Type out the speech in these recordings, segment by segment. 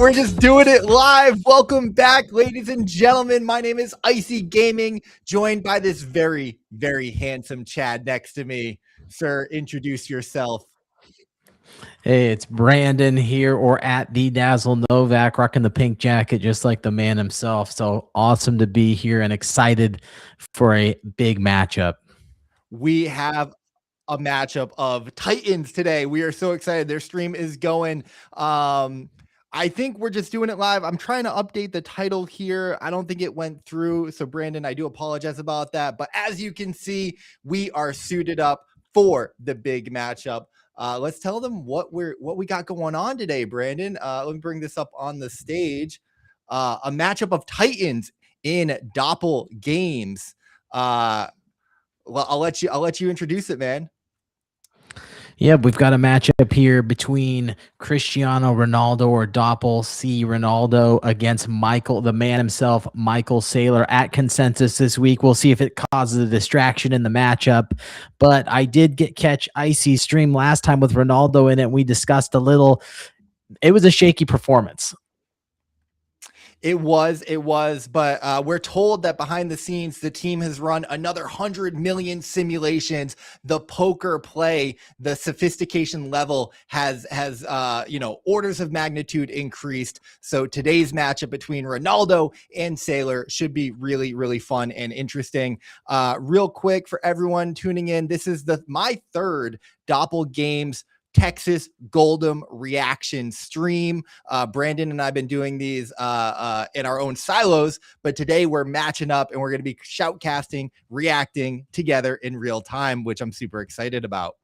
We're just doing it live. Welcome back, ladies and gentlemen. My name is Icy Gaming, joined by this very, very handsome Chad next to me. Sir, introduce yourself. Hey, it's Brandon here, or at the Dazzle Novak, rocking the pink jacket just like the man himself. So awesome to be here and excited for a big matchup. We have a matchup of Titans today. We are so excited. Their stream is going. I think we're just doing it live. I'm trying to update the title here. I don't think it went through. So, Brandon, I do apologize about that. But as you can see, we are suited up for the big matchup. Let's tell them what we got going on today, Brandon. Let me bring this up on the stage. A matchup of Titans in Doppel games. Well, I'll let you introduce it, man. Yeah, we've got a matchup here between Cristiano Ronaldo, or Doppel C Ronaldo, against Michael, the man himself, Michael Saylor, at Consensus this week. We'll see if it causes a distraction in the matchup. But I did catch Icy's stream last time with Ronaldo in it. We discussed a little. It was a shaky performance. It was, but we're told that behind the scenes, the team has run another 100 million simulations. The poker play, the sophistication level has orders of magnitude increased. So today's matchup between Ronaldo and Saylor should be really, really fun and interesting. Real quick for everyone tuning in, this is my third Doppel Games Texas Gold'em reaction stream. Brandon and I have been doing these in our own silos, but today we're matching up and we're going to be shoutcasting, reacting together in real time, which I'm super excited about.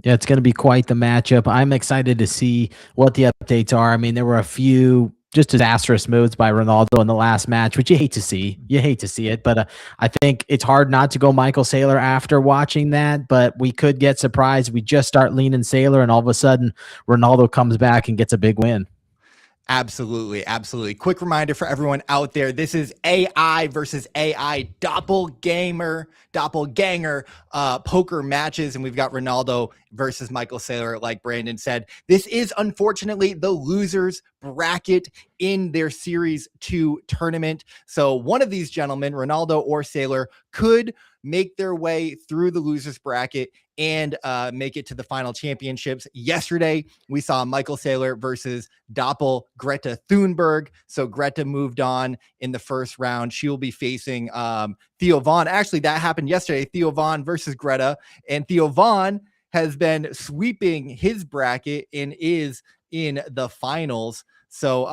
Yeah, it's going to be quite the matchup. I'm excited to see what the updates are. I mean, there were a few just disastrous moves by Ronaldo in the last match, which you hate to see. You hate to see it, but I think it's hard not to go Michael Saylor after watching that, but we could get surprised. We just start leaning Saylor, and all of a sudden, Ronaldo comes back and gets a big win. Absolutely, absolutely. Quick reminder for everyone out there, this is AI versus AI doppelganger poker matches, and we've got Ronaldo versus Michael Saylor, like Brandon said. This is unfortunately the losers bracket in their Series 2 tournament. So one of these gentlemen, Ronaldo or Saylor, could make their way through the losers bracket and make it to the final championships. Yesterday, we saw Michael Saylor versus Doppel Greta Thunberg. So Greta moved on in the first round. She will be facing Theo Von. Actually, that happened yesterday. Theo Von versus Greta. And Theo Von has been sweeping his bracket and is in the finals. So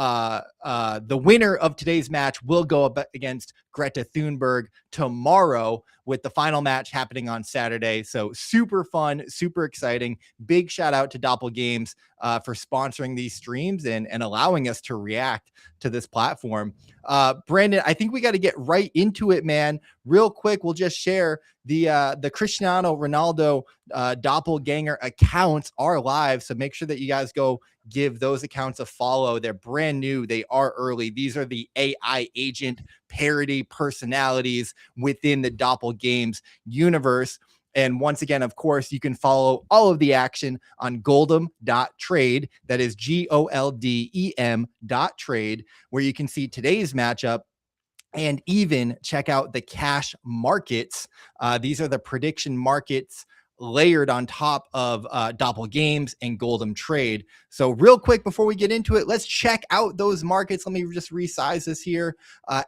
the winner of today's match will go up against Greta Thunberg tomorrow, with the final match happening on Saturday. So super fun, super exciting. Big shout out to Doppel Games for sponsoring these streams and allowing us to react to this platform. Brandon, I think we got to get right into it, man. Real quick, we'll just share the Cristiano Ronaldo doppelganger accounts are live. So make sure that you guys go give those accounts a follow. They're brand new. They are early. These are the AI agent parody personalities within the Doppel Games universe. And once again, of course, you can follow all of the action on goldem.trade. That is GOLDEM.trade, where you can see today's matchup and even check out the cash markets. These are the prediction markets layered on top of Doppel Games and Gold'em Trade. So real quick, before we get into it, let's check out those markets. Let me just resize this here.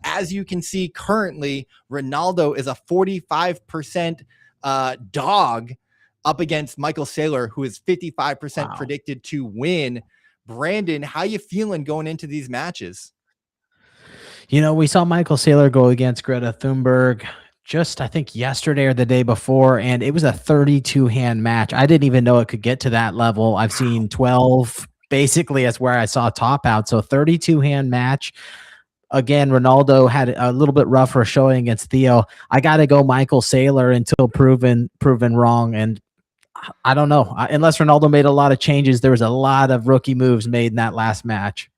As you can see, currently, Ronaldo is a 45% dog up against Michael Saylor, who is 55% predicted to win. Brandon, how you feeling going into these matches? You know, we saw Michael Saylor go against Greta Thunberg just, I think, yesterday or the day before, and it was a 32-hand match. I didn't even know it could get to that level. I've seen 12, basically, that's where I saw top out. So 32-hand match. Again, Ronaldo had a little bit rougher showing against Theo. I got to go Michael Saylor until proven wrong, and I don't know. Unless Ronaldo made a lot of changes, there was a lot of rookie moves made in that last match.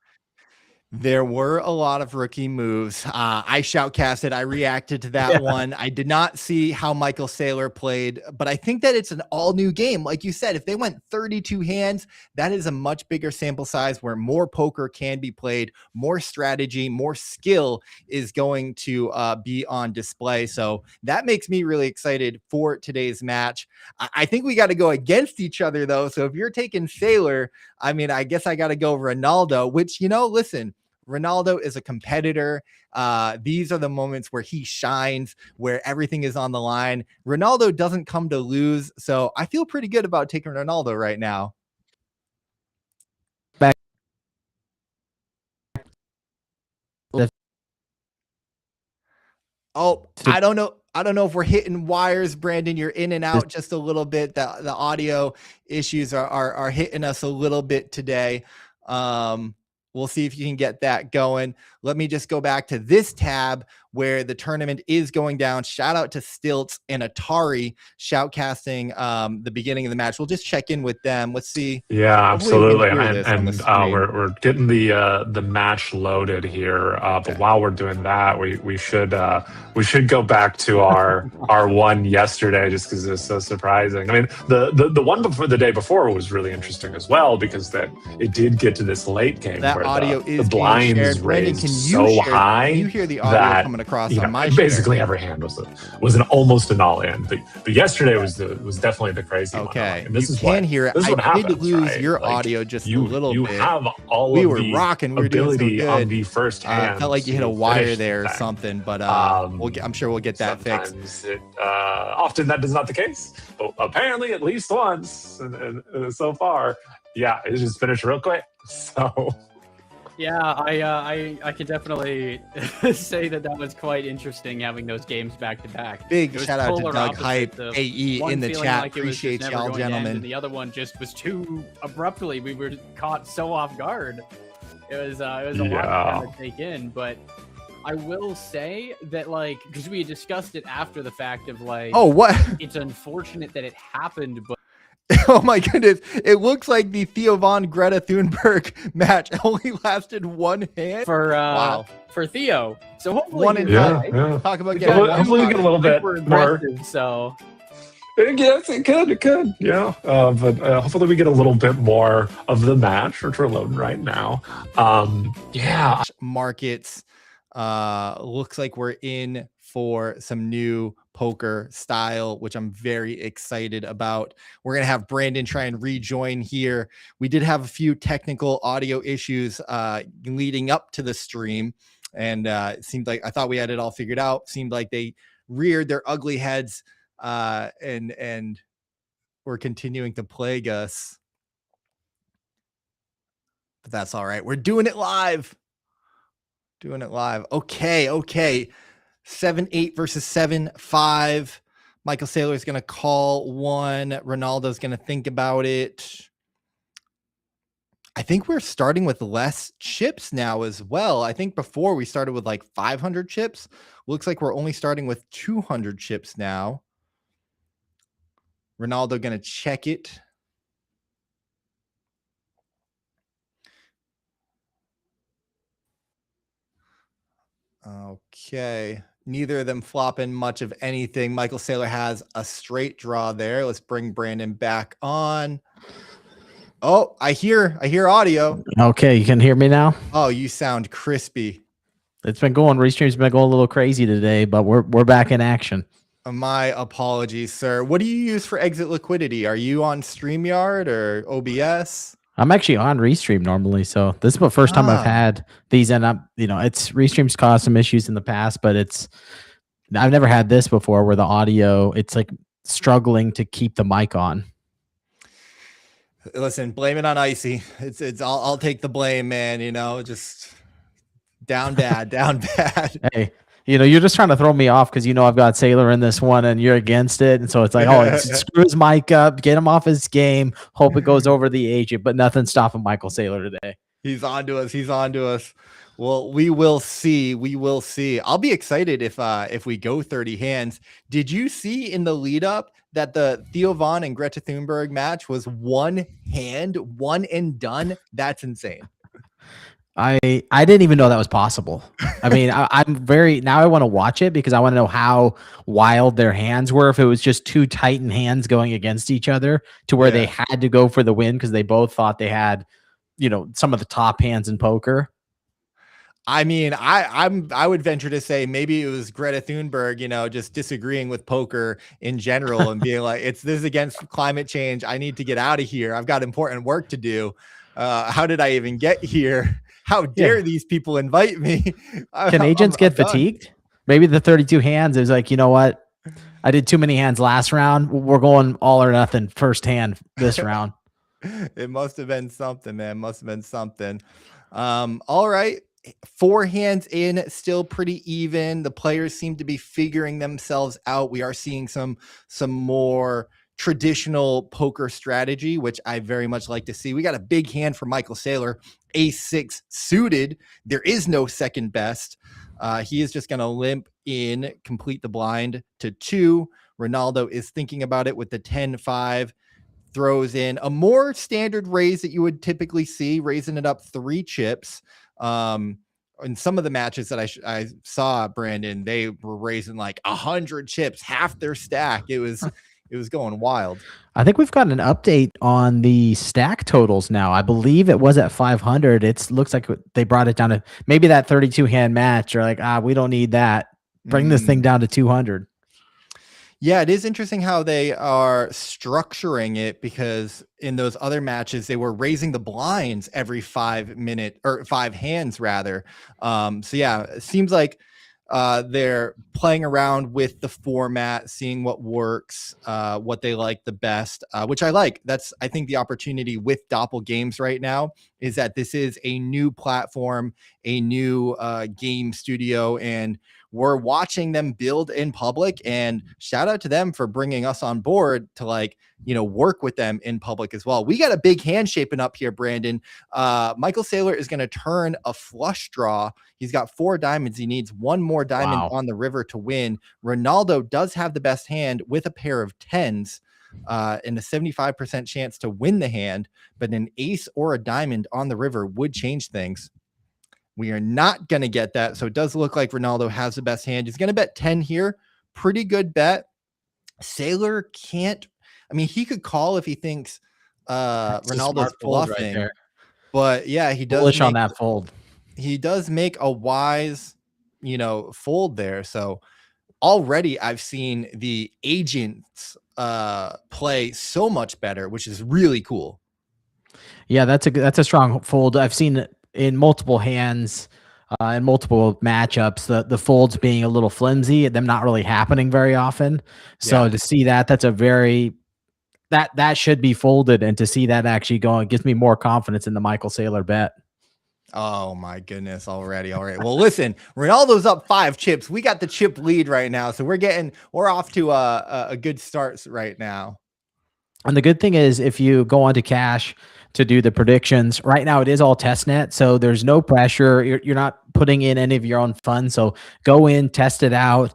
There were a lot of rookie moves. I shoutcasted. I reacted to that one. I did not see how Michael Saylor played, but I think that it's an all new game. Like you said, if they went 32 hands, that is a much bigger sample size where more poker can be played, more strategy, more skill is going to be on display. So that makes me really excited for today's match. I think we got to go against each other, though. So if you're taking Saylor, I mean, I guess I got to go Ronaldo, which, listen, Ronaldo is a competitor. These are the moments where he shines, where everything is on the line. Ronaldo doesn't come to lose, so I feel pretty good about taking Ronaldo right now. Back. Oh, I don't know. I don't know if we're hitting wires, Brandon. You're in and out just a little bit. The audio issues are hitting us a little bit today. We'll see if you can get that going. Let me just go back to this tab where the tournament is going down. Shout out to Stilts and Atari shoutcasting the beginning of the match. We'll just check in with them. Let's see. Yeah, absolutely. And we're getting the match loaded here. But while we're doing that, we should go back to our one yesterday just because it's so surprising. I mean, the one before the day before was really interesting as well because that it did get to this late game that where audio the blinds raised so high. Can you hear the audio coming across on my basically every hand was almost an all in. But yesterday was definitely the crazy one. And this is can hear it. I did lose your audio just a little bit. You have all we of were the rocking. We were doing so good on the first hand. Felt like you hit a wire there or something, but I'm sure we'll get that fixed. Often that is not the case, but apparently at least once, and so far, yeah, it just finished real quick. So. Yeah, I can definitely say that was quite interesting having those games back to back. Big shout out to Doug Hype, AE in the chat. Like appreciate y'all, gentlemen. And the other one just was too abruptly. We were caught so off guard. It was a lot to take in, but I will say that because we discussed it after the fact of it's unfortunate that it happened, but. Oh my goodness. It looks like the Theo Von Greta Thunberg match only lasted one hand for Theo. So hopefully one and done. Talk about getting hopefully we get a little bit more. So yes, it could. Yeah. But hopefully we get a little bit more of the match, which we're loading right now. Markets looks like we're in for some new poker style, which I'm very excited about. We're going to have Brandon try and rejoin here. We did have a few technical audio issues leading up to the stream. And it seemed like I thought we had it all figured out. Seemed like they reared their ugly heads and were continuing to plague us. But that's all right. We're doing it live. Okay. 7-8 versus 7-5. Michael Saylor is going to call one. Ronaldo's going to think about it. I think we're starting with less chips now as well. I think before we started with 500 chips. Looks like we're only starting with 200 chips now. Ronaldo going to check it. Okay. Neither of them flopping much of anything. Michael Saylor has a straight draw there. Let's bring Brandon back on. Oh, I hear audio. Okay, you can hear me now? Oh, you sound crispy. It's been going. Restream's been going a little crazy today, but we're back in action. My apologies, sir. What do you use for exit liquidity? Are you on StreamYard or OBS? I'm actually on Restream normally, so this is the first time I've had these, and it's Restream's caused some issues in the past, but I've never had this before where the audio, it's struggling to keep the mic on. Listen, blame it on Icy. I'll take the blame, man. Just down bad. Hey, you're just trying to throw me off because I've got Saylor in this one and you're against it. And so it's screw his mic up, get him off his game, hope it goes over the agent, but nothing's stopping Michael Saylor today. He's on to us. Well, we will see. I'll be excited if we go 30 hands. Did you see in the lead up that the Theo Von and Greta Thunberg match was one hand, one and done? That's insane. I didn't even know that was possible. I mean, I'm very now I want to watch it because I want to know how wild their hands were. If it was just two Titan hands going against each other to where they had to go for the win because they both thought they had, some of the top hands in poker. I mean, I would venture to say maybe it was Greta Thunberg, just disagreeing with poker in general and being like, this is against climate change. I need to get out of here. I've got important work to do. How did I even get here? How dare these people invite me? Can agents get fatigued? Maybe the 32 hands is like, you know what? I did too many hands last round. We're going all or nothing first hand this round. It must have been something, man. Must have been something. All right. 4 hands in, still pretty even. The players seem to be figuring themselves out. We are seeing some more traditional poker strategy, which I very much like to see. We got a big hand for Michael Saylor, ace-6 suited. There is no second best. He is just going to limp in, complete the blind to 2. Ronaldo is thinking about it with the 10-5. Throws in a more standard raise that you would typically see, raising it up 3 chips. In some of the matches that I saw, Brandon, they were raising like 100 chips, half their stack. It was going wild. I think we've got an update on the stack totals now. I believe it was at 500. It looks like they brought it down to maybe that 32 hand match. Or like, we don't need that. Bring this thing down to 200. Yeah, it is interesting how they are structuring it, because in those other matches, they were raising the blinds every 5 minutes or 5 hands rather. So yeah, it seems like they're playing around with the format, seeing what works, what they like the best, which I like. That's, I think, the opportunity with Doppel Games right now is that this is a new platform, a new game studio, and we're watching them build in public, and shout out to them for bringing us on board to work with them in public as well. We got a big hand shaping up here, Brandon. Michael Saylor is going to turn a flush draw. He's got 4 diamonds. He needs 1 more diamond on the river to win. Ronaldo does have the best hand with a pair of 10s and a 75% chance to win the hand, but an ace or a diamond on the river would change things. We are not going to get that. So it does look like Ronaldo has the best hand. He's going to bet 10 here. Pretty good bet. Saylor he could call if he thinks Ronaldo's bluffing. Right, but yeah, he does bullish on that fold. He does make a wise, fold there. So already I've seen the agents play so much better, which is really cool. Yeah, that's a strong fold. I've seen it in multiple hands, in multiple matchups, the folds being a little flimsy, them not really happening very often. So to see that's a very that should be folded, and to see that actually going gives me more confidence in the Michael Saylor bet. Oh my goodness, already. All right. Well, listen, Ronaldo's up 5 chips. We got the chip lead right now. So we're off to a good start right now. And the good thing is, if you go on to Cash to do the predictions, right now it is all test net. So there's no pressure. You're not putting in any of your own funds. So go in, test it out,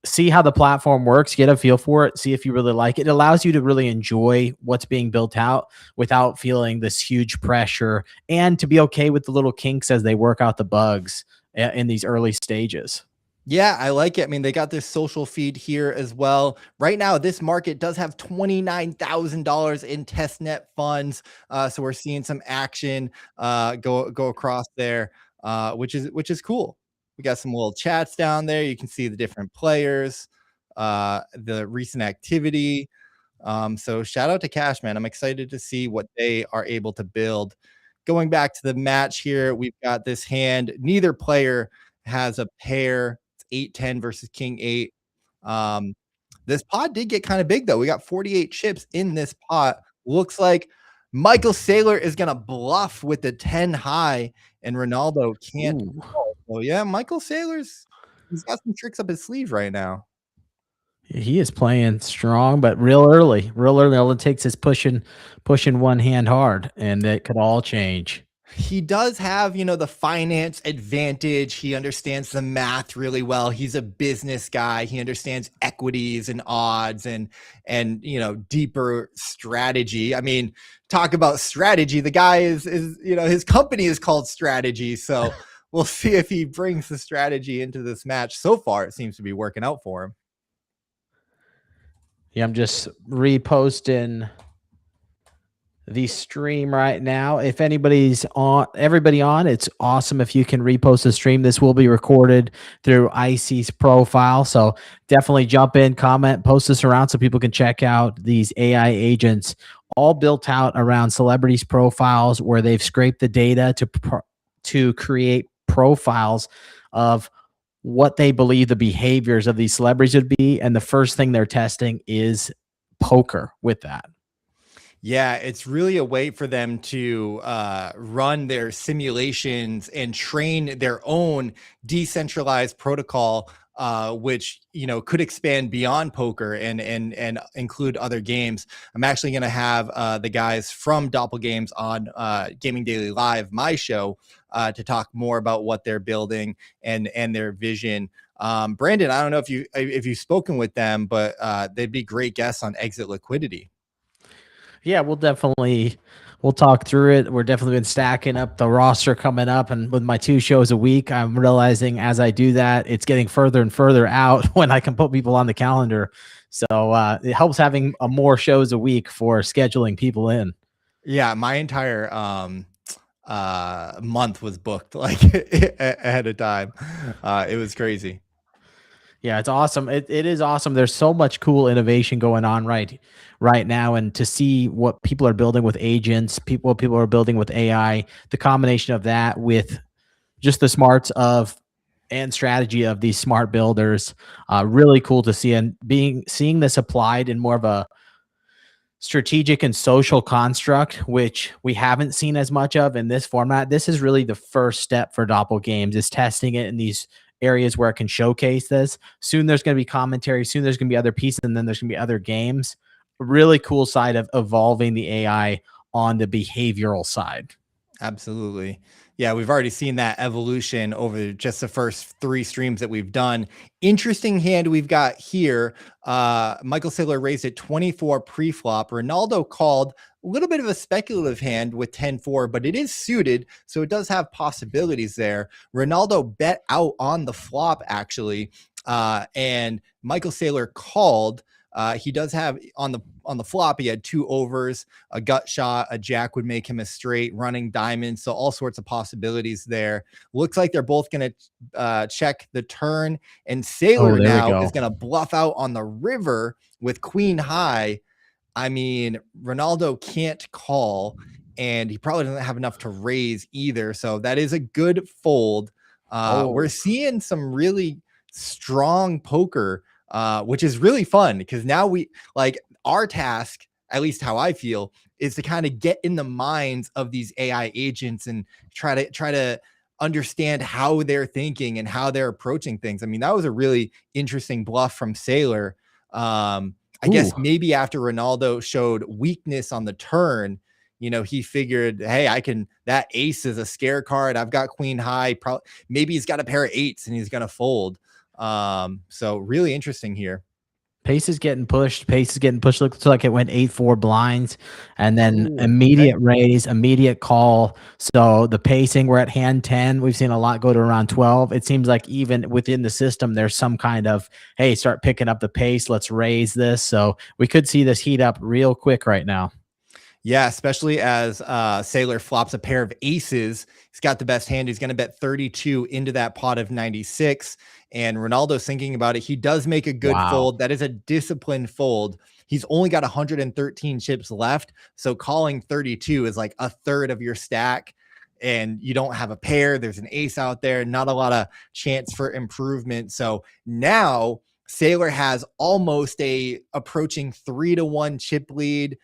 see how the platform works, get a feel for it, see if you really like it. It allows you to really enjoy what's being built out without feeling this huge pressure, and to be okay with the little kinks as they work out the bugs in these early stages. Yeah, I like it. I mean, they got this social feed here as well. Right now, this market does have $29,000 in testnet funds. So we're seeing some action go across there, which is cool. We got some little chats down there. You can see the different players, the recent activity. So shout out to Cash, man. I'm excited to see what they are able to build. Going back to the match here, we've got this hand. Neither player has a pair. 8-10 versus King 8. This pot did get kind of big, though. We got 48 chips in this pot. Looks like Michael Saylor is going to bluff with the 10 high, and Ronaldo can't. So yeah, Michael Saylor's he's got some tricks up his sleeve right now. He is playing strong, but real early. All it takes is pushing one hand hard, and it could all change. He does have, the finance advantage. He understands the math really well. He's a business guy. He understands equities and odds and deeper strategy. I mean, talk about strategy. The guy is his company is called Strategy. So we'll see if he brings the strategy into this match. So far, it seems to be working out for him. Yeah, I'm just reposting the stream right now. If everybody on, it's awesome if you can repost the stream. This will be recorded through Icy's profile. So definitely jump in, comment, post this around so people can check out these AI agents, all built out around celebrities' profiles, where they've scraped the data to create profiles of what they believe the behaviors of these celebrities would be. And the first thing they're testing is poker with that. Yeah, it's really a way for them to run their simulations and train their own decentralized protocol, which could expand beyond poker and include other games. I'm actually going to have the guys from Doppel Games on Gaming Daily Live, my show, to talk more about what they're building and their vision. Brandon, I don't know if you've spoken with them, but they'd be great guests on Exit Liquidity. Yeah, we'll talk through it. We're definitely been stacking up the roster coming up, and with my 2 shows a week, I'm realizing as I do that, it's getting further and further out when I can put people on the calendar. So it helps having more shows a week for scheduling people in. Yeah, my entire month was booked like ahead of time. It was crazy. Yeah, it's awesome. It is awesome. There's so much cool innovation going on right now, and to see what people are building with agents, what people are building with AI, the combination of that with just the smarts and strategy of these smart builders, really cool to see. And seeing this applied in more of a strategic and social construct, which we haven't seen as much of in this format. This is really the first step for Doppel Games, is testing it in these areas where it can showcase this. Soon there's going to be commentary, soon there's going to be other pieces, and then there's going to be other games. A really cool side of evolving the AI on the behavioral side. Absolutely. Yeah, we've already seen that evolution over just the first 3 streams that we've done. Interesting hand we've got here. Michael Saylor raised at 24 pre-flop. Ronaldo called a little bit of a speculative hand with 10-4, but it is suited, so it does have possibilities there. Ronaldo bet out on the flop, actually, and Michael Saylor called. He does have on the flop, he had 2 overs, a gut shot, a jack would make him a straight, running diamonds. So all sorts of possibilities there. Looks like they're both going to check the turn, and Saylor now is going to bluff out on the river with queen high. I mean, Ronaldo can't call, and he probably doesn't have enough to raise either. So that is a good fold. We're seeing some really strong poker, which is really fun, because now our task, at least how I feel, is to kind of get in the minds of these AI agents and try to understand how they're thinking and how they're approaching things. I mean, that was a really interesting bluff from Saylor. I guess maybe after Ronaldo showed weakness on the turn, he figured, hey, that ace is a scare card. I've got queen high. Maybe he's got a pair of 8s and he's going to fold. So really interesting here. Pace is getting pushed. Looks like it went 8-4 blinds, and then immediate raise, immediate call. So the pacing, we're at hand 10. We've seen a lot go to around 12. It seems like even within the system, there's some kind of, hey, start picking up the pace. Let's raise this. So we could see this heat up real quick right now. Yeah, especially as Saylor flops a pair of aces. He's got the best hand. He's going to bet 32 into that pot of 96. And Ronaldo's thinking about it. He does make a good fold. That is a disciplined fold. He's only got 113 chips left. So calling 32 is like a third of your stack. And you don't have a pair. There's an ace out there. Not a lot of chance for improvement. So now Saylor has almost a approaching 3-1 chip lead.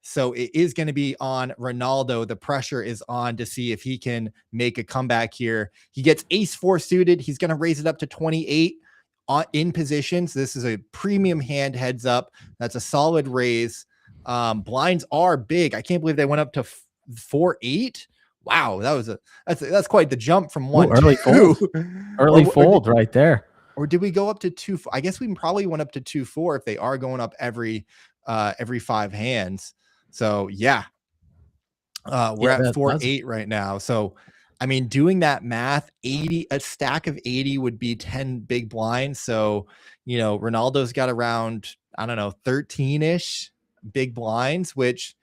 So it is going to be on Ronaldo. The pressure is on to see if he can make a comeback here. He gets ace-4 suited. He's going to raise it up to 28 in positions. This is a premium hand, heads up. That's a solid raise. Blinds are big. I can't believe they went up to 4-8. Wow, that's quite the jump from 1 early to fold. Early fold right there. Or did we go up to 2? I guess we probably went up to 2-4 if they are going up every 5 hands. So yeah, we're at 4-8 right now. So I mean, doing that math, a stack of 80 would be 10 big blinds. So Ronaldo's got around, I don't know, 13-ish big blinds, which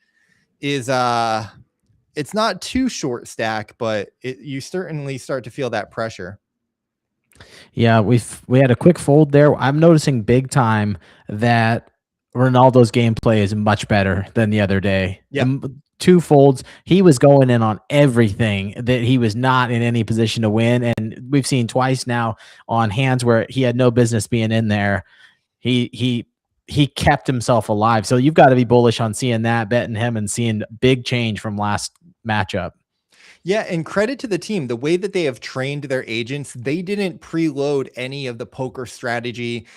is it's not too short stack, but you certainly start to feel that pressure. Yeah, we had a quick fold there. I'm noticing big time that Ronaldo's gameplay is much better than the other day. Yeah, 2 folds. He was going in on everything that he was not in any position to win, and we've seen twice now on hands where he had no business being in there. He kept himself alive. So you've got to be bullish on seeing that, betting him, and seeing big change from last matchup. Yeah, and credit to the team. The way that they have trained their agents, they didn't preload any of the poker strategy.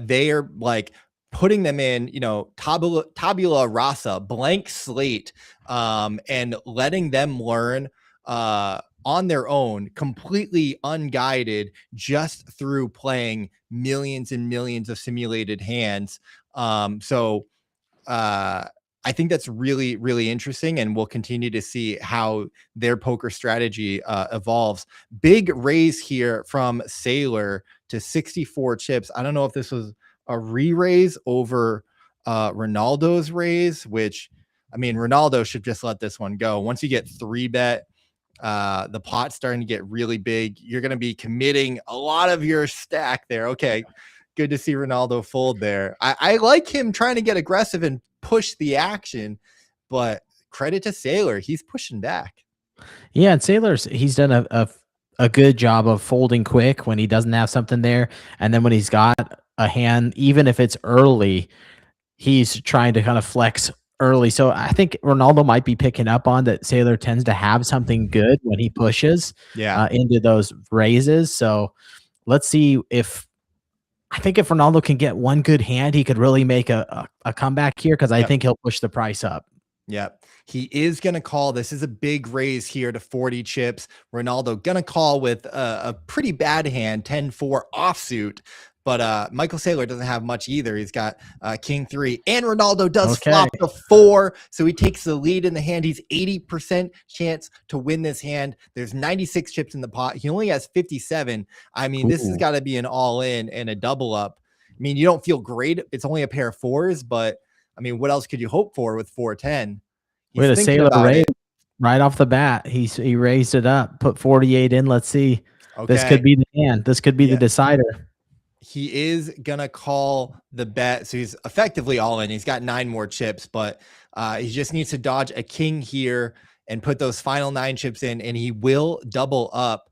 They are like putting them in, tabula rasa, blank slate, and letting them learn on their own, completely unguided, just through playing millions and millions of simulated hands. I think that's really, really interesting, and we'll continue to see how their poker strategy evolves. Big raise here from Saylor to 64 chips. I don't know if this was a re-raise over Ronaldo's raise, which, I mean, Ronaldo should just let this one go. Once you get 3-bet, the pot's starting to get really big. You're going to be committing a lot of your stack there. Okay, good to see Ronaldo fold there. I like him trying to get aggressive and push the action, but credit to Saylor, he's pushing back. Yeah, and he's done a good job of folding quick when he doesn't have something there, and then when he's got a hand, even if it's early, he's trying to kind of flex early. So I think Ronaldo might be picking up on that. Saylor tends to have something good when he pushes into those raises. So let's see I think if Ronaldo can get one good hand, he could really make a comeback here, because I think he'll push the price up. Yep. He is going to call. This is a big raise here to 40 chips. Ronaldo going to call with a pretty bad hand, 10-4 offsuit. But Michael Saylor doesn't have much either. He's got King 3, and Ronaldo does flop to 4, so he takes the lead in the hand. He's 80% chance to win this hand. There's 96 chips in the pot. He only has 57. I mean, this has got to be an all-in and a double up. I mean, you don't feel great. It's only a pair of 4s, but I mean, what else could you hope for with 410? With a Saylor raise right off the bat, he raised it up, put 48 in. Let's see. Okay. This could be the hand. This could be the decider. He is going to call the bet. So he's effectively all in. He's got 9 more chips, but he just needs to dodge a king here and put those final 9 chips in, and he will double up.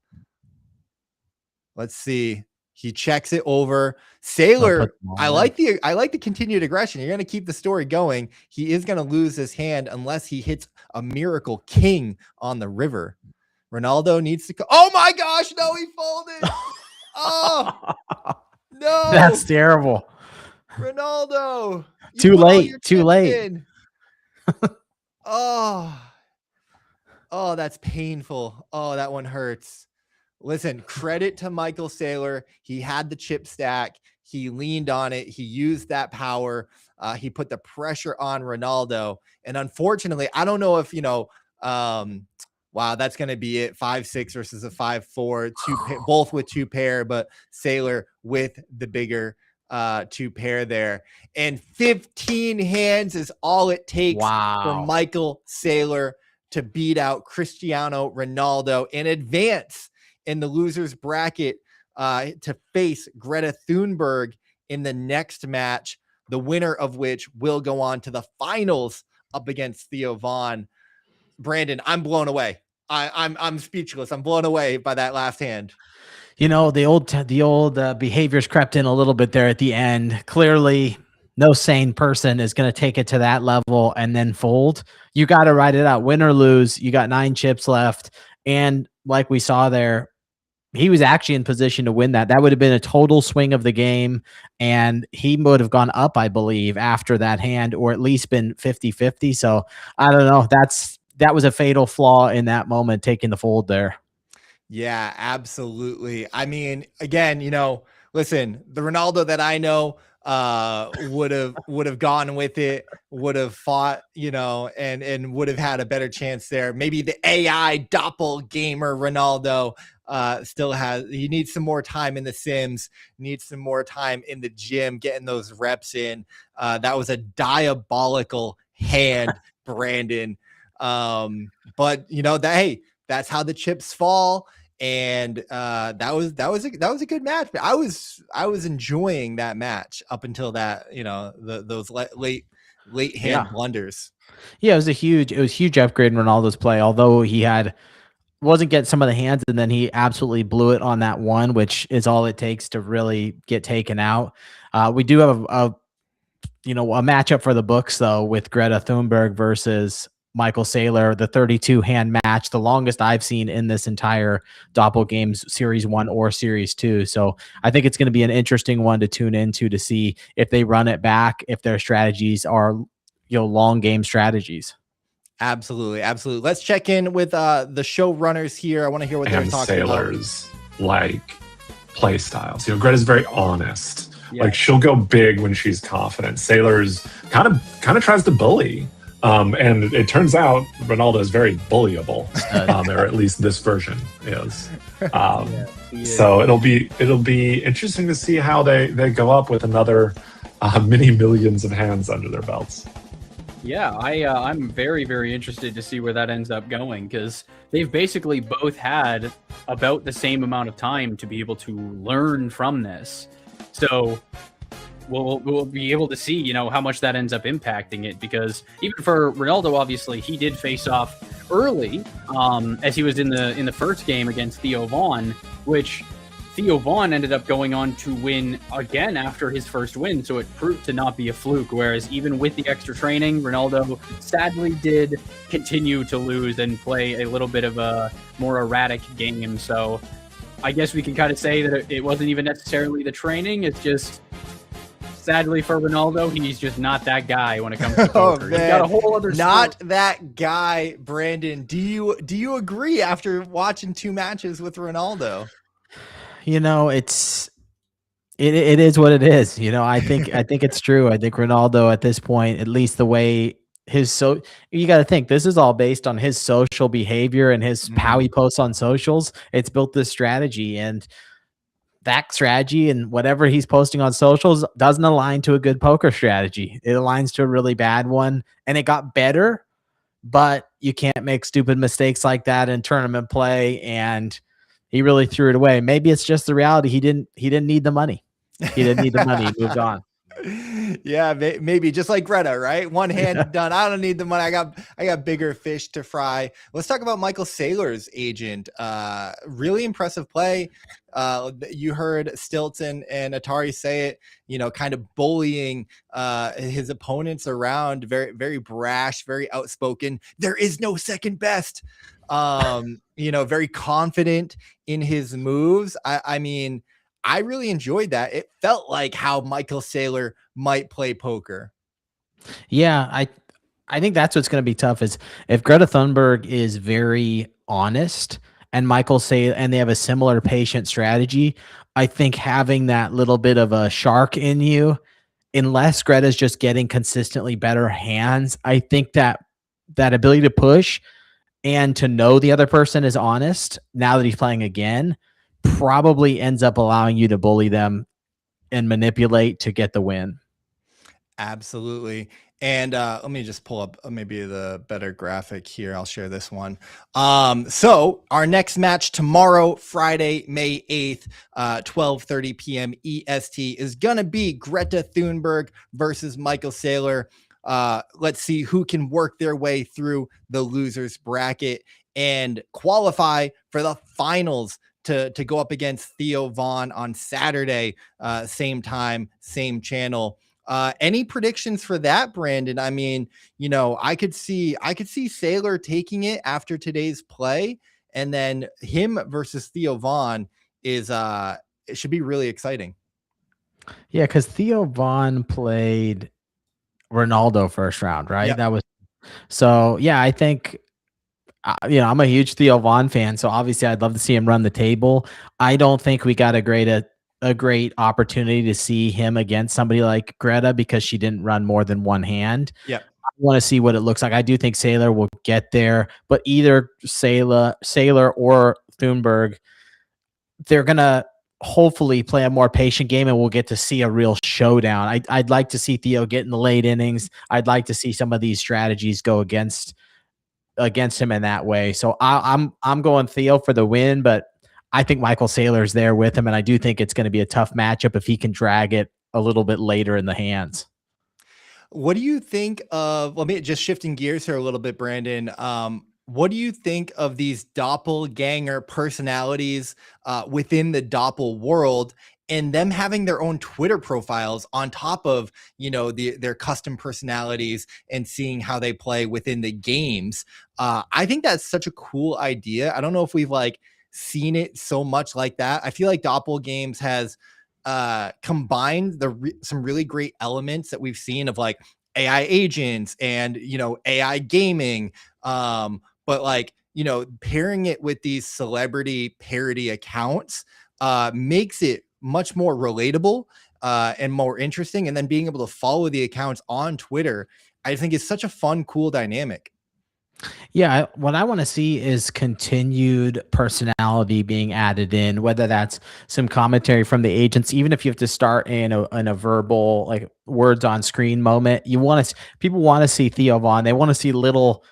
Let's see. He checks it over. Saylor, I like the continued aggression. You're going to keep the story going. He is going to lose his hand unless he hits a miracle king on the river. Ronaldo needs to oh my gosh, no, he folded. Oh, no. That's terrible. Ronaldo. Too late. Oh, that's painful. Oh, that one hurts. Listen, credit to Michael Saylor. He had the chip stack. He leaned on it. He used that power. He put the pressure on Ronaldo. And unfortunately, I don't know if, wow, that's going to be it. 5-6 versus a 5-4, both with 2 pair, but Saylor with the bigger 2 pair there. And 15 hands is all it takes for Michael Saylor to beat out Cristiano Ronaldo and advance in the losers bracket to face Greta Thunberg in the next match, the winner of which will go on to the finals up against Theo Von. Brandon, I'm blown away. I'm speechless. I'm blown away by that last hand. The old behaviors crept in a little bit there at the end. Clearly, no sane person is going to take it to that level and then fold. You got to ride it out, win or lose. You got 9 chips left, and like we saw there, he was actually in position to win that. That would have been a total swing of the game, and he would have gone up, I believe, after that hand, or at least been 50-50. So I don't know. that was a fatal flaw in that moment, taking the fold there. Yeah, absolutely. I mean, again, listen, the Ronaldo that I know would have gone with it, would have fought, and would have had a better chance there. Maybe the AI Doppel gamer Ronaldo he needs some more time in the Sims, needs some more time in the gym, getting those reps in. That was a diabolical hand, Brandon. But that's how the chips fall. And that was a good match. But I was enjoying that match up until that, those late hand blunders. Yeah, it was a huge upgrade in Ronaldo's play. Although he wasn't getting some of the hands, and then he absolutely blew it on that one, which is all it takes to really get taken out. We do have a matchup for the books though, with Greta Thunberg versus Michael Saylor, the 32 hand match, the longest I've seen in this entire Doppel Games Series 1 or Series 2. So I think it's going to be an interesting one to tune into to see if they run it back, if their strategies are, long game strategies. Absolutely. Let's check in with the showrunners here. I want to hear what they're talking Saylor's, play styles. Greta's very honest. Yeah. Like, she'll go big when she's confident. Saylor's kind of tries to bully. And it turns out Ronaldo is very bullyable, or at least this version is. So it'll be interesting to see how they go up with another many millions of hands under their belts. Yeah, I'm very, very interested to see where that ends up going, because they've basically both had about the same amount of time to be able to learn from this. So we'll be able to see, how much that ends up impacting it, because even for Ronaldo, obviously, he did face off early, as he was in the first game against Theo Von, which Theo Von ended up going on to win again after his first win, so it proved to not be a fluke, whereas even with the extra training, Ronaldo sadly did continue to lose and play a little bit of a more erratic game. So I guess we can kind of say that it wasn't even necessarily the training, it's just, sadly for Ronaldo, he's just not that guy when it comes to poker. He's got a whole other not sport. That guy, Brandon. Do you agree after watching 2 matches with Ronaldo? It is what it is. I think it's true. I think Ronaldo at this point, at least the way you got to think, this is all based on his social behavior and his how he posts on socials. It's built this strategy, and that strategy and whatever he's posting on socials doesn't align to a good poker strategy. It aligns to a really bad one, and it got better, but you can't make stupid mistakes like that in tournament play. And he really threw it away. Maybe it's just the reality. He didn't need the money. He didn't need the money. He moved on. Yeah, maybe just like Greta, right? One hand done. I don't need the money. I got bigger fish to fry. Let's talk about Michael Saylor's agent. Really impressive play. You heard Stilton and Atari say it, kind of bullying his opponents around, very, very brash, very outspoken. There is no second best. Very confident in his moves. I mean, I really enjoyed that. It felt like how Michael Saylor might play poker. Yeah, I think that's what's going to be tough, is if Greta Thunberg is very honest and Michael Saylor, and they have a similar patient strategy, I think having that little bit of a shark in you, unless Greta's just getting consistently better hands, I think that ability to push and to know the other person is honest now that he's playing again probably ends up allowing you to bully them and manipulate to get the win. Absolutely. And let me just pull up maybe the better graphic here. I'll share this one. So our next match tomorrow, Friday, May 8th, 12:30 p.m. EST, is going to be Greta Thunberg versus Michael Saylor. Let's see who can work their way through the losers bracket and qualify for the finals to go up against Theo Von on Saturday, same time, same channel. Any predictions for that, Brandon? I mean, I could see Saylor taking it after today's play, and then him versus Theo Von is it should be really exciting. Yeah, because Theo Von played Ronaldo first round, right? Yep. That was so. Yeah, I think I'm a huge Theo Vaughn fan, so obviously I'd love to see him run the table. I don't think we got a great opportunity to see him against somebody like Greta because she didn't run more than one hand. Yep. I want to see what it looks like. I do think Saylor will get there, but either Saylor or Thunberg, they're gonna hopefully play a more patient game, and we'll get to see a real showdown. I'd like to see Theo get in the late innings. I'd like to see some of these strategies go against him in that way. So I'm going Theo for the win, but I think Michael Saylor's there with him, and I do think it's going to be a tough matchup if he can drag it a little bit later in the hands. What do you think of, let me just shifting gears here a little bit, Brandon. What do you think of these doppelganger personalities within the Doppel world, and them having their own Twitter profiles on top of, their custom personalities, and seeing how they play within the games? I think that's such a cool idea. I don't know if we've seen it so much like that. I feel like Doppel Games has combined some really great elements that we've seen of AI agents and AI gaming, but pairing it with these celebrity parody accounts makes it much more relatable and more interesting. And then being able to follow the accounts on Twitter, I think is such a fun, cool dynamic. Yeah, what I want to see is continued personality being added in, whether that's some commentary from the agents, even if you have to start in a verbal, like words on screen moment. People want to see Theo Vaughn. They want to see little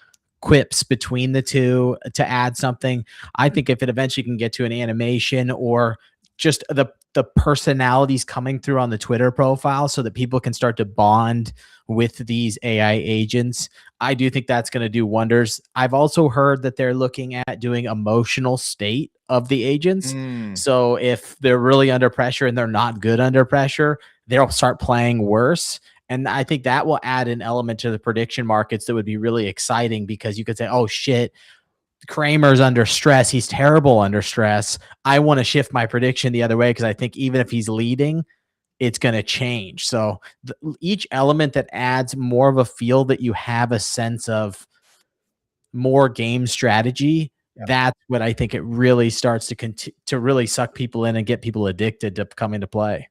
quips between the two to add something. I think if it eventually can get to an animation or just the personalities coming through on the Twitter profile so that people can start to bond with these AI agents, I do think that's going to do wonders. I've also heard that they're looking at doing emotional state of the agents. So if they're really under pressure and they're not good under pressure, they'll start playing worse. And I think that will add an element to the prediction markets that would be really exciting, because you could say, oh shit, Kramer's under stress. He's terrible under stress. I want to shift my prediction the other way, because I think even if he's leading, it's going to change. So each element that adds more of a feel that you have a sense of more game strategy, that's what I think it really starts to really suck people in and get people addicted to coming to play.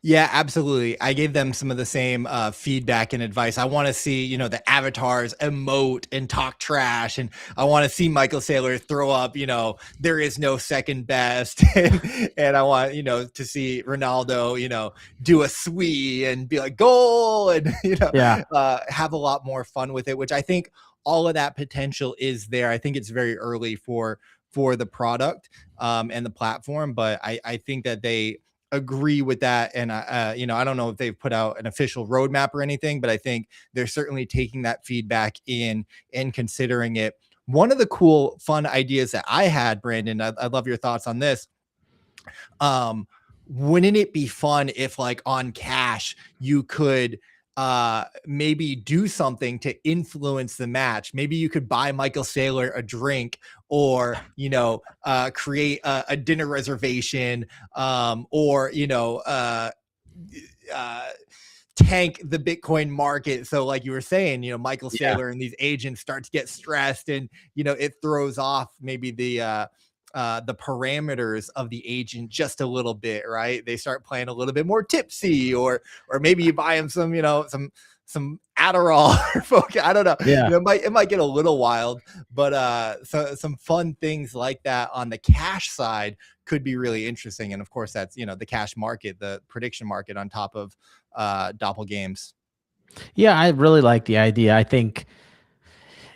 Yeah, absolutely. I gave them some of the same feedback and advice. I want to see, the avatars emote and talk trash. And I want to see Michael Saylor throw up, there is no second best. and I want, to see Ronaldo, do a swee and be like, goal, and, have a lot more fun with it, which I think all of that potential is there. I think it's very early for the product and the platform, but I think that they agree with that. And I don't know if they've put out an official roadmap or anything, but I think they're certainly taking that feedback in and considering it. One of the cool, fun ideas that I had, Brandon, I'd love your thoughts on this. Wouldn't it be fun if on Cash you could maybe do something to influence the match? Maybe you could buy Michael Saylor a drink, or create a dinner reservation, or tank the Bitcoin market. So like you were saying, Michael Saylor and these agents start to get stressed, and it throws off maybe the parameters of the agent just a little bit, right? They start playing a little bit more tipsy, or maybe you buy them some Adderall or Focus. I don't know. Yeah. It might get a little wild, but so some fun things like that on the Cash side could be really interesting. And of course, that's the Cash market, the prediction market on top of Doppel Games. Yeah, I really like the idea. I think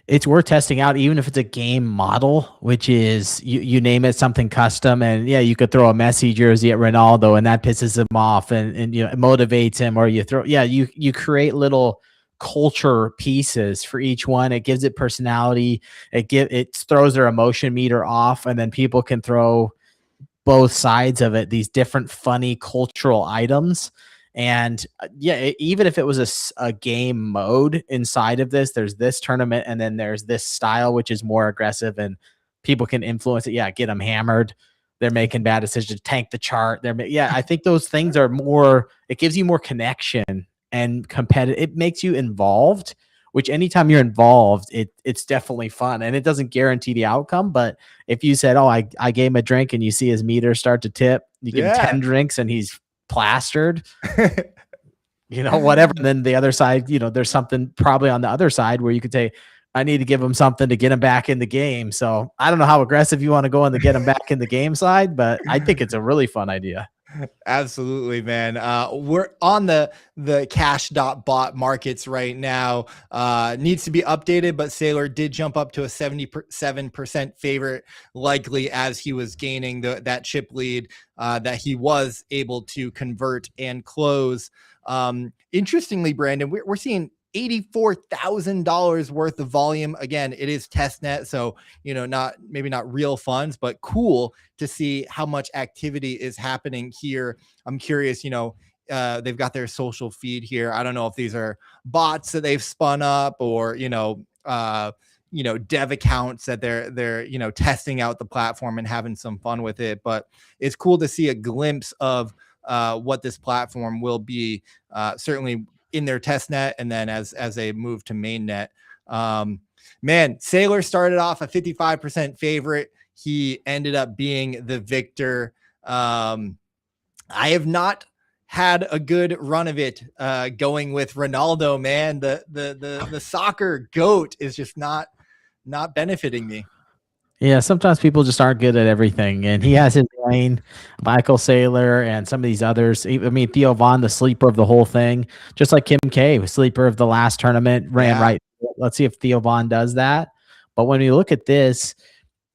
it's worth testing out, even if it's a game model, which is you name it something custom, and you could throw a Messi jersey at Ronaldo and that pisses him off, and it motivates him, or you create little culture pieces for each one. It gives it personality. It throws their emotion meter off, and then people can throw both sides of it, these different funny cultural items. And even if it was a game mode inside of this, there's this tournament, and then there's this style, which is more aggressive, and people can influence it. Get them hammered. They're making bad decisions, tank the chart. I think those things are more, it gives you more connection and competitive. It makes you involved, which anytime you're involved, it's definitely fun, and it doesn't guarantee the outcome. But if you said, oh, I gave him a drink, and you see his meter start to tip, you give him 10 drinks and he's plastered, whatever. And then the other side, there's something probably on the other side where you could say, I need to give him something to get him back in the game. So I don't know how aggressive you want to go on the get him back in the game side, but I think it's a really fun idea. Absolutely, man. We're on the cash.bot markets right now. Needs to be updated, but Saylor did jump up to a 77% favorite, likely as he was gaining that chip lead that he was able to convert and close. Interestingly, Brandon, we're seeing $84,000 worth of volume. Again, it is testnet, so maybe not real funds, but cool to see how much activity is happening here. I'm curious, they've got their social feed here. I don't know if these are bots that they've spun up or dev accounts that they're testing out the platform and having some fun with it. But it's cool to see a glimpse of what this platform will be, certainly in their test net, and then as they move to mainnet. Man, Saylor started off a 55% favorite. He ended up being the victor. I have not had a good run of it going with Ronaldo, man. The soccer goat is just not benefiting me. Yeah, sometimes people just aren't good at everything, and he has his lane. Michael Saylor and some of these others. I mean, Theo Von, the sleeper of the whole thing, just like Kim K, sleeper of the last tournament, ran right. Let's see if Theo Von does that. But when you look at this,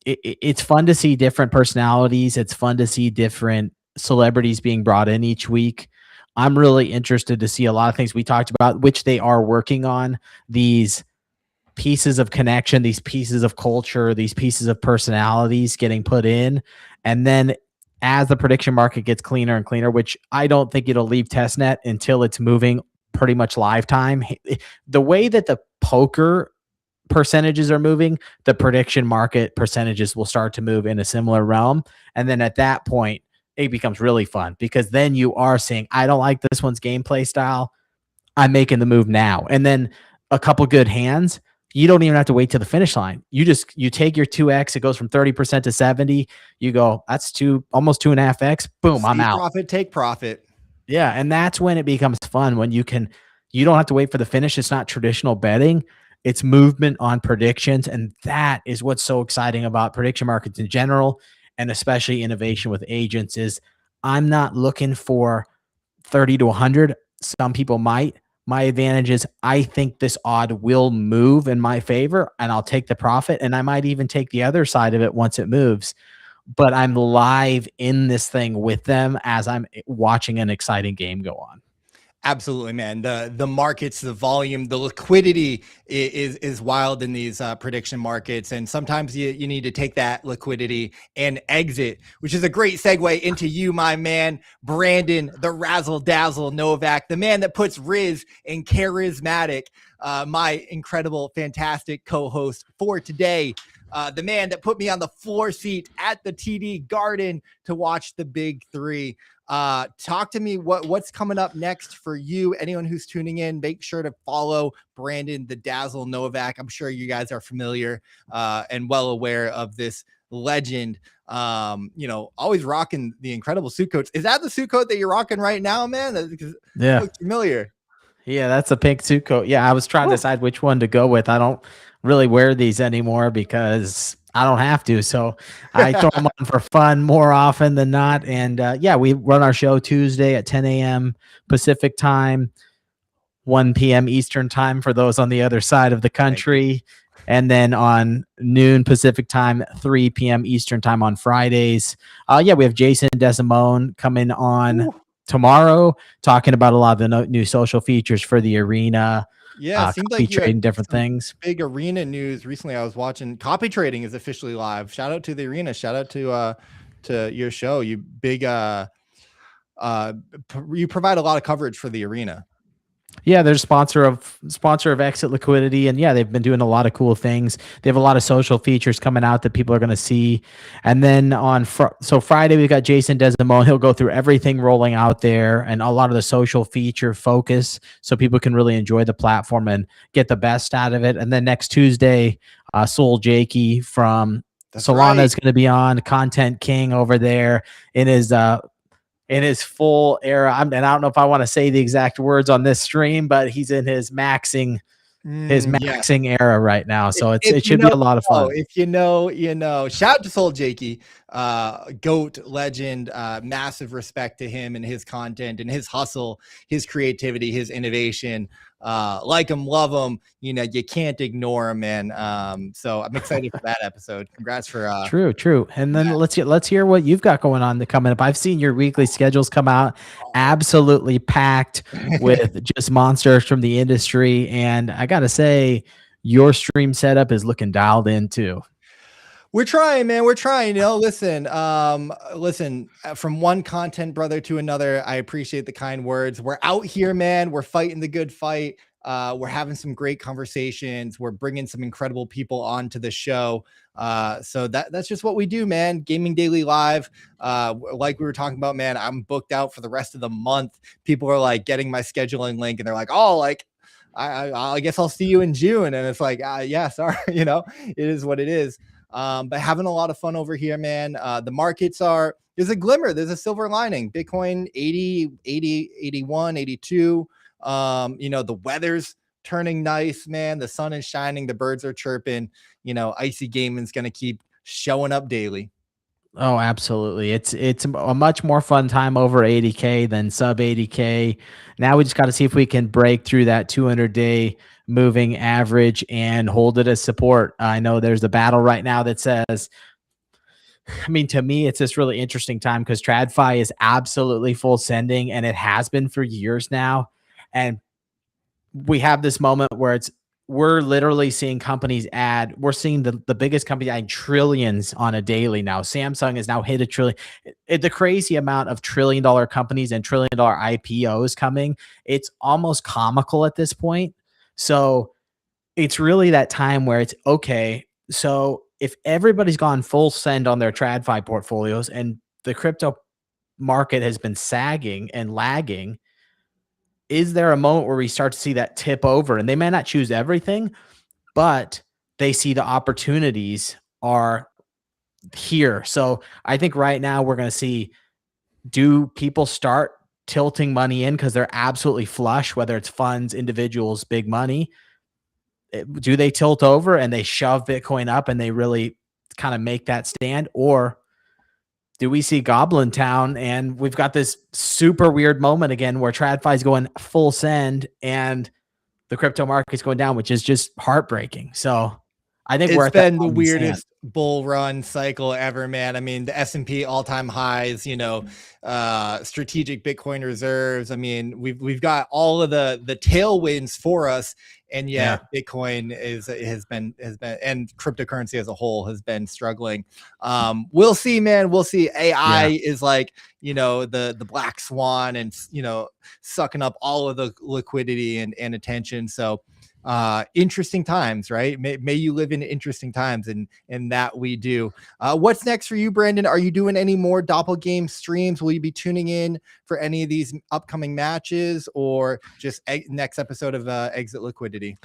it's fun to see different personalities. It's fun to see different celebrities being brought in each week. I'm really interested to see a lot of things we talked about, which they are working on. These pieces of connection, these pieces of culture, these pieces of personalities getting put in. And then as the prediction market gets cleaner and cleaner, which I don't think it'll leave testnet until it's moving pretty much live time. The way that the poker percentages are moving, the prediction market percentages will start to move in a similar realm. And then at that point, it becomes really fun, because then you are saying, I don't like this one's gameplay style, I'm making the move now. And then a couple good hands, you don't even have to wait to the finish line. You take your 2x, it goes from 30% to 70. You go, that's almost 2.5x. Boom, See I'm out. Profit, take profit. Yeah. And that's when it becomes fun, when you don't have to wait for the finish. It's not traditional betting. It's movement on predictions. And that is what's so exciting about prediction markets in general, and especially innovation with agents, is I'm not looking for 30 to 100. Some people might. My advantage is I think this odd will move in my favor, and I'll take the profit, and I might even take the other side of it once it moves. But I'm live in this thing with them as I'm watching an exciting game go on. Absolutely, man. The markets, the volume, the liquidity is wild in these prediction markets. And sometimes you need to take that liquidity and exit, which is a great segue into you, my man, Brandon, the razzle dazzle Novak, the man that puts Riz in charismatic, my incredible, fantastic co-host for today. The man that put me on the floor seat at the TD Garden to watch the big three. Talk to me what's coming up next for you. Anyone who's tuning in, make sure to follow Brandon the Dazzle Novak. I'm sure you guys are familiar and well aware of this legend. Always rocking the incredible suit coats. Is that the suit coat that you're rocking right now, man? Yeah, it looks familiar. Yeah, that's a pink suit coat. Yeah, I was trying to decide which one to go with. I don't really wear these anymore because I don't have to. So I throw them on for fun more often than not. And we run our show Tuesday at 10 a.m. Pacific time, 1 p.m. Eastern time for those on the other side of the country. And then on noon Pacific time, 3 p.m. Eastern time on Fridays. We have Jason Desimone coming on tomorrow, talking about a lot of the new social features for the arena. Seems like you trading different things. Big arena news recently. I was watching. Copy trading is officially live. Shout out to the arena. Shout out to your show. You big you provide a lot of coverage for the arena. Yeah, they're sponsor of Exit Liquidity, and yeah, they've been doing a lot of cool things. They have a lot of social features coming out that people are going to see. And then on Friday we got Jason Desimo. He'll go through everything rolling out there and a lot of the social feature focus, so people can really enjoy the platform and get the best out of it. And then next Tuesday, Soul Jakey from Solana is going to be on, Content King over there in his full era. And I don't know if I want to say the exact words on this stream, but he's in his maxing era right now. So it should be a lot of fun. If you know, you know. Shout out to Soul Jakey, GOAT legend, massive respect to him and his content and his hustle, his creativity, his innovation. Like him, love him. You know, you can't ignore him, man. So I'm excited for that episode. Congrats for true. And then let's hear what you've got going on coming up. I've seen your weekly schedules come out, absolutely packed with just monsters from the industry. And I gotta say, your stream setup is looking dialed in too. We're trying, man. We're trying. You know, listen, from one content brother to another, I appreciate the kind words. We're out here, man. We're fighting the good fight. We're having some great conversations. We're bringing some incredible people onto the show. So that's just what we do, man. Gaming Daily Live. Like we were talking about, man, I'm booked out for the rest of the month. People are like getting my scheduling link and they're like, oh, like, I guess I'll see you in June. And it's like, yeah, sorry. You know, it is what it is. But having a lot of fun over here, man. The markets there's a glimmer, there's a silver lining. Bitcoin 80, 81, 82. You know, the weather's turning nice, man. The sun is shining, the birds are chirping. You know, Icy Gaming's gonna keep showing up daily. Oh, absolutely. It's a much more fun time over 80K than sub 80K. Now we just got to see if we can break through that 200-day moving average and hold it as support. I know there's a battle right now that says, I mean, to me, it's this really interesting time because TradFi is absolutely full sending, and it has been for years now. And we have this moment where we're literally seeing companies we're seeing the biggest company add trillions on a daily now. Samsung has now hit a trillion. The crazy amount of $1 trillion companies and $1 trillion IPOs coming. It's almost comical at this point. So it's really that time where it's okay. So if everybody's gone full send on their TradFi portfolios and the crypto market has been sagging and lagging, is there a moment where we start to see that tip over? And they may not choose everything, but they see the opportunities are here. So I think right now we're going to see, do people start tilting money in because they're absolutely flush, whether it's funds, individuals, big money? Do they tilt over and they shove Bitcoin up and they really kind of make that stand? Or do we see Goblin Town and we've got this super weird moment again where TradFi is going full send and the crypto market's going down, which is just heartbreaking. So I think it's been the weirdest bull run cycle ever, man. I mean, the S&P all-time highs, you know, strategic Bitcoin reserves. I mean, we've got all of the tailwinds for us, and yet Bitcoin has been and cryptocurrency as a whole has been struggling. We'll see, man. We'll see. AI is like, you know, the black swan, and you know, sucking up all of the liquidity and attention. So interesting times, right? May you live in interesting times, and that we do. What's next for you, Brandon? Are you doing any more Doppel game streams? Will you be tuning in for any of these upcoming matches, or just next episode of Exit Liquidity?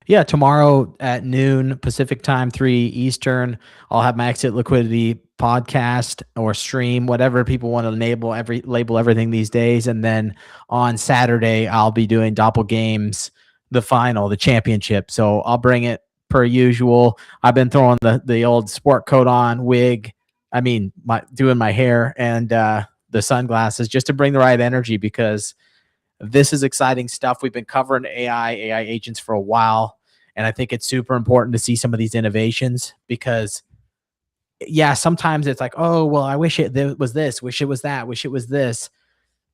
Yeah, tomorrow at noon Pacific time, 3 Eastern, I'll have my Exit Liquidity podcast or stream, whatever people want to label everything these days. And then on Saturday, I'll be doing Doppel games, the final, the championship. So I'll bring it per usual. I've been throwing the old sport coat on, wig. I mean, doing my hair and the sunglasses just to bring the right energy, because this is exciting stuff. We've been covering AI agents for a while, and I think it's super important to see some of these innovations because, yeah, sometimes it's like, oh, well, I wish it was this, wish it was that, wish it was this.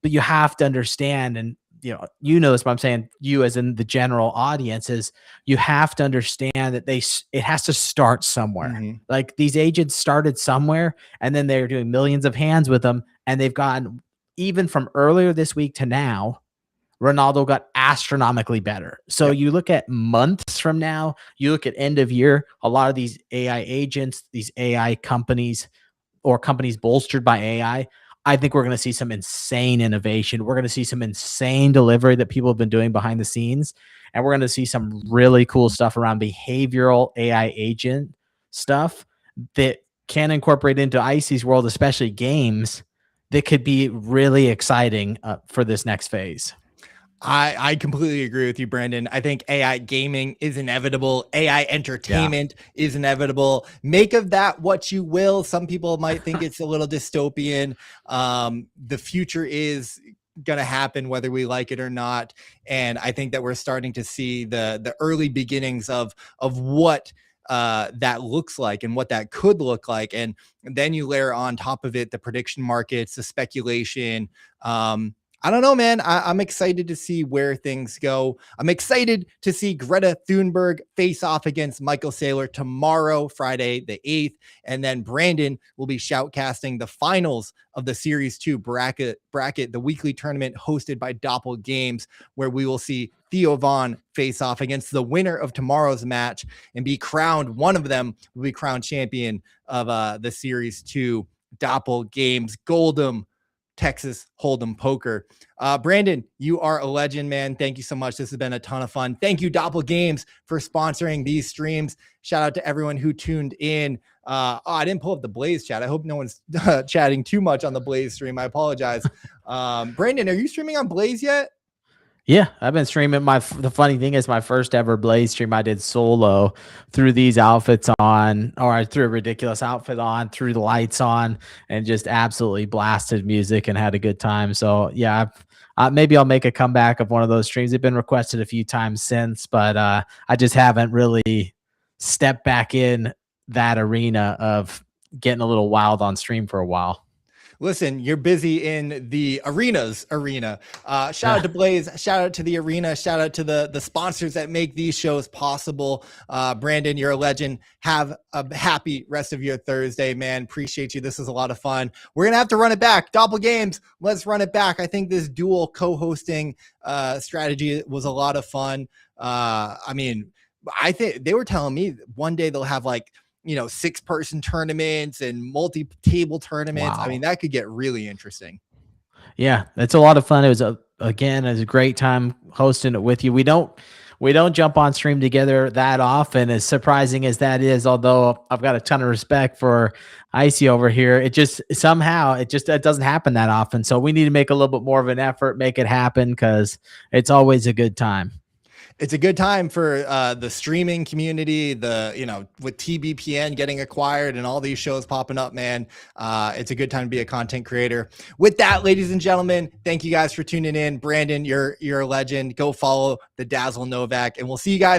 But you have to understand, and you know this, but I'm saying you as in the general audience, is you have to understand that it has to start somewhere. Mm-hmm. Like these agents started somewhere, and then they're doing millions of hands with them, and they've gotten, even from earlier this week to now, Ronaldo got astronomically better. So you look at months from now, you look at end of year, a lot of these AI agents, these AI companies, or companies bolstered by AI, I think we're going to see some insane innovation. We're going to see some insane delivery that people have been doing behind the scenes. And we're going to see some really cool stuff around behavioral AI agent stuff that can incorporate into Icy's world, especially games, that could be really exciting for this next phase. I completely agree with you, Brandon. I think AI gaming is inevitable. AI entertainment is inevitable. Make of that what you will. Some people might think it's a little dystopian. The future is going to happen whether we like it or not. And I think that we're starting to see the early beginnings of what that looks like and what that could look like. And then you layer on top of it the prediction markets, the speculation. I don't know, man. I'm excited to see where things go. I'm excited to see Greta Thunberg face off against Michael Saylor tomorrow, Friday the 8th. And then Brandon will be shoutcasting the finals of the Series 2 bracket, the weekly tournament hosted by Doppel Games, where we will see Theo Vaughn face off against the winner of tomorrow's match and be crowned. One of them will be crowned champion of the Series 2 Doppel Games Gold'em Texas Hold'em Poker. Brandon, you are a legend, man. Thank you so much. This has been a ton of fun. Thank you, Doppel Games, for sponsoring these streams. Shout out to everyone who tuned in. I didn't pull up the Blaze chat. I hope no one's chatting too much on the Blaze stream. I apologize. Brandon, are you streaming on Blaze yet? Yeah, I've been streaming. The funny thing is, my first ever Blaze stream I did solo, threw these outfits on, or I threw a ridiculous outfit on, threw the lights on, and just absolutely blasted music and had a good time. So yeah, maybe I'll make a comeback of one of those streams. They've been requested a few times since, but I just haven't really stepped back in that arena of getting a little wild on stream for a while. Listen, you're busy in the arenas arena. Shout out to Blaze. Shout out to the arena. Shout out to the sponsors that make these shows possible. Brandon, you're a legend. Have a happy rest of your Thursday, man. Appreciate you. This is a lot of fun. We're going to have to run it back. Doppel Games, let's run it back. I think this dual co-hosting strategy was a lot of fun. I mean, I think they were telling me one day they'll have like, 6-person tournaments and multi-table tournaments. Wow. I mean, that could get really interesting. Yeah, it's a lot of fun. It was a great time hosting it with you. We don't jump on stream together that often, as surprising as that is, although I've got a ton of respect for Icy over here. It just somehow it doesn't happen that often. So we need to make a little bit more of an effort, make it happen, because it's always a good time. It's a good time for the streaming community, with TBPN getting acquired and all these shows popping up, man. It's a good time to be a content creator. With that, ladies and gentlemen, thank you guys for tuning in. Brandon, you're a legend. Go follow the Dazzle Novak, and we'll see you guys